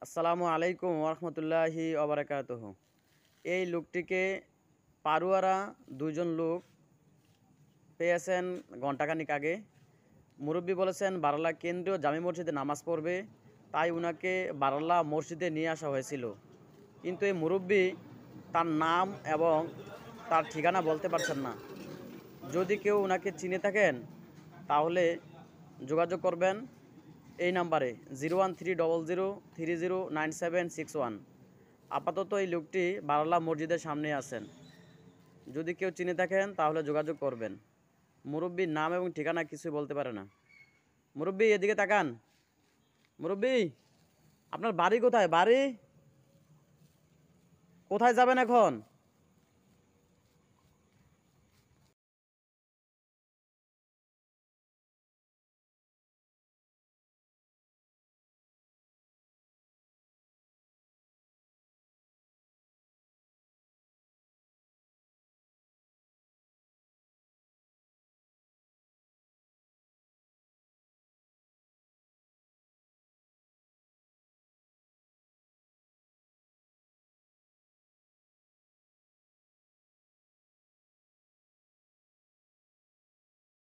আসসালামু আলাইকুম ওরহমতুল্লাহি ওবরাকাতুহু। এই লোকটিকে পারুয়ারা দুইজন লোক পেয়েছেন ঘণ্টাখানিক আগে। মুরব্বী বলেছেন বারালা কেন্দ্রীয় জামে মসজিদে নামাজ পড়বে, তাই উনাকে বারালা মসজিদে নিয়ে আসা হয়েছিল। কিন্তু এই মুরব্বী তার নাম এবং তার ঠিকানা বলতে পারছেন না। যদি কেউ উনাকে চিনে থাকেন তাহলে যোগাযোগ করবেন এই নাম্বারে 01300309761। আপাতত এই লোকটি বারালা মসজিদের সামনে আছেন। যদি কেউ চিনে থাকেন তাহলে যোগাযোগ করবেন। মুরব্বির নাম এবং ঠিকানা কিছুই বলতে পারে না। মুরব্বি এদিকে তাকান। মুরব্বি, আপনার বাড়ি কোথায়? বাড়ি কোথায় যাবেন এখন?